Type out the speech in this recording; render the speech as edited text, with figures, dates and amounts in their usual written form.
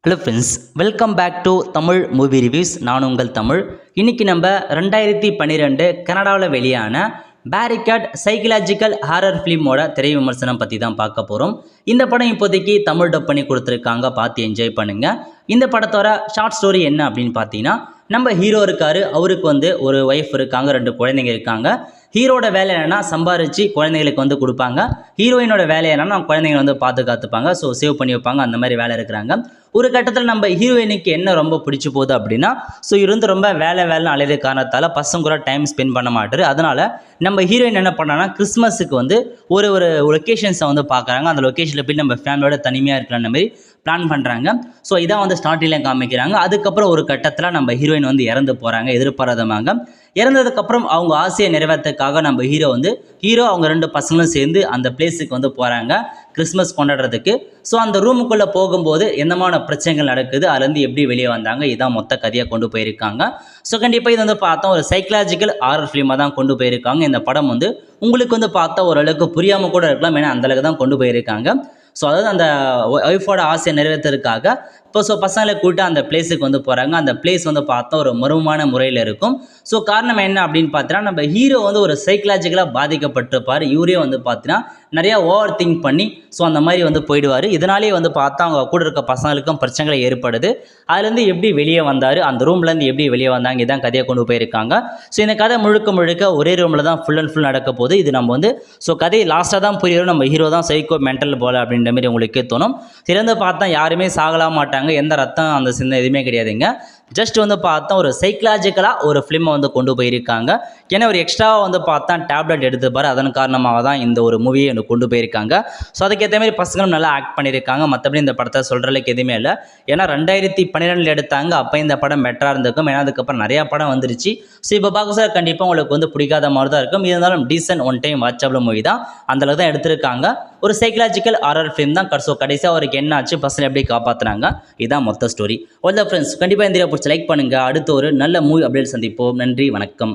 Hello friends, welcome back to Tamil movie reviews. நான் உங்கள் தமிழ். இன்றைக்கி நம்ம 2012 கனடாவில் வெளியான பேரிகாட் சைக்கலாஜிக்கல் ஹாரர் ஃபிலிமோட திரை விமர்சனம் பற்றி தான் பார்க்க போகிறோம். இந்த படம் இப்போதைக்கு தமிழ் டப் பண்ணி கொடுத்துருக்காங்க, பார்த்து என்ஜாய் பண்ணுங்கள். இந்த படத்தோட ஷார்ட் ஸ்டோரி என்ன அப்படின்னு பார்த்தீங்கன்னா, நம்ம ஹீரோ இருக்கார், அவருக்கு ஒரு ஒய்ஃப் இருக்காங்க, 2 குழந்தைங்க இருக்காங்க. ஹீரோட வேலை என்னென்னா சம்பாரித்து குழந்தைங்களுக்கு கொடுப்பாங்க. ஹீரோயினோட வேலை என்னென்னா குழந்தைங்களை பாதுகாத்துப்பாங்க, ஸோ சேவ் பண்ணி வைப்பாங்க. அந்த மாதிரி வேலை இருக்கிறாங்க. ஒரு கட்டத்தில் நம்ம ஹீரோயினுக்கு என்ன ரொம்ப பிடிச்சி போகுது அப்படின்னா, ஸோ இருந்து ரொம்ப வேலைன்னு அலையிற காரணத்தால் பசங்க கூட டைம் ஸ்பெண்ட் பண்ண மாட்டார். அதனால் நம்ம ஹீரோயின் என்ன பண்ணாங்கன்னா, கிறிஸ்மஸுக்கு ஒரு ஒரு லொக்கேஷன்ஸை பார்க்குறாங்க. அந்த லொக்கேஷனில் போய் நம்ம ஃபேமிலியோட தனிமையாக இருக்கலான்ற மாதிரி பிளான் பண்ணுறாங்க. ஸோ இதான் ஸ்டார்டிங்கில் காமிக்கிறாங்க. அதுக்கப்புறம் ஒரு கட்டத்தில் நம்ம ஹீரோயின் இறந்து போகிறாங்க எதிர்பாராதமாக. இறந்ததுக்கப்புறம் அவங்க ஆசையை நிறைவேற்றதுக்காக நம்ம ஹீரோ அவங்க 2 பசங்களும் சேர்ந்து அந்த பிளேஸுக்கு போகிறாங்க கிறிஸ்மஸ் கொண்டாடுறதுக்கு. ஸோ அந்த ரூமுக்குள்ளே போகும்போது என்னமான பிரச்சனைகள் நடக்குது, அதுலேருந்து எப்படி வெளியே வந்தாங்க, இதான் மொத்த கதையாக கொண்டு போயிருக்காங்க. ஸோ கண்டிப்பாக இது பார்த்தா ஒரு சைக்கலாஜிக்கல் ஹாரர் ஃபிலிமாக தான் கொண்டு போயிருக்காங்க. இந்த படம் உங்களுக்கு பார்த்தா ஓரளவுக்கு புரியாமல் கூட இருக்கலாம், ஏன்னா அந்தளவுக்கு தான் கொண்டு போயிருக்காங்க. ஸோ அதாவது அந்த ஒய்ஃபோட ஆசையை நிறைவேற்றுறதுக்காக இப்போ பசங்களை கூப்பிட்டு அந்த பிளேஸுக்கு போகிறாங்க. அந்த பிளேஸ் பார்த்தா ஒரு மர்மமான முறையில் இருக்கும். ஸோ காரணம் என்ன அப்படின்னு பார்த்தீங்கன்னா, நம்ம ஹீரோ ஒரு சைக்கலாஜிக்கலாக பாதிக்கப்பட்டிருப்பார். இவரே பார்த்தீங்கன்னா நிறையா ஓவர் திங்க் பண்ணி ஸோ அந்த மாதிரி போயிடுவார். இதனாலே பார்த்தா அவங்க கூட இருக்க பசங்களுக்கும் பிரச்சனைகள் ஏற்படுது. அதுலேருந்து எப்படி வெளியே வந்தார், அந்த ரூம்லேருந்து எப்படி வெளியே வந்தாங்க, இதான் கதையை கொண்டு போயிருக்காங்க. ஸோ இந்த கதை முழுக்க ஒரே ரூமில் தான் ஃபுல் அண்ட் ஃபுல் நடக்க போகுது. இது நம்ம ஸோ கதை லாஸ்ட்டாக தான் புரியும், நம்ம ஹீரோ தான் சைக்கோ மென்டல் போல அப்படின்ற மாதிரி உங்களுக்கே தோணும். சிறந்து பார்த்தா யாருமே சாகலாம் மாட்டாங்க, எந்த ரத்தம் அந்த சின்ன எதுவுமே கிடையாதுங்க. ஜஸ்ட் பார்த்தா ஒரு சைக்கலாஜிக்கலாக ஒரு ஃபிலிமை கொண்டு போயிருக்காங்க. ஏன்னா ஒரு எக்ஸ்ட்ராவாக பார்த்தா டேப்லெட் எடுத்துப்பார், அதன் காரணமாக தான் இந்த ஒரு மூவியை கொண்டு போயிருக்காங்க. ஸோ அதுக்கேற்ற மாதிரி பசங்களும் நல்லா ஆக்ட் பண்ணியிருக்காங்க. மற்றபடி இந்த படத்தை சொல்கிறதுக்கு எதுவுமே இல்லை. ஏன்னா 2012 எடுத்தாங்க, அப்போ இந்த படம் பெட்டராக இருந்திருக்கும். ஏன்னா அதுக்கப்புறம் நிறையா படம் வந்துருச்சு. ஸோ இப்போ பார்க்க சார் கண்டிப்பாக உங்களுக்கு பிடிக்காத மாதிரி தான் இருக்கும். இருந்தாலும் decent one time watchable movie தான், அந்தளவுக்கு தான் எடுத்திருக்காங்க. ஒரு சைக்கலாஜிக்கல் ஹாரர் ஃபிலிம் தான். ஸோ கடைசியாக அவருக்கு என்ன ஆச்சு, பசங்களை எப்படி காப்பாற்றுறாங்க, இதுதான் மொத்த ஸ்டோரி. ஃப்ரெண்ட்ஸ், கண்டிப்பாக இந்த வீடியோ பிடிச்சி லைக் பண்ணுங்கள். அடுத்து ஒரு நல்ல மூவி அப்டேட் சந்திப்போம். நன்றி, வணக்கம்.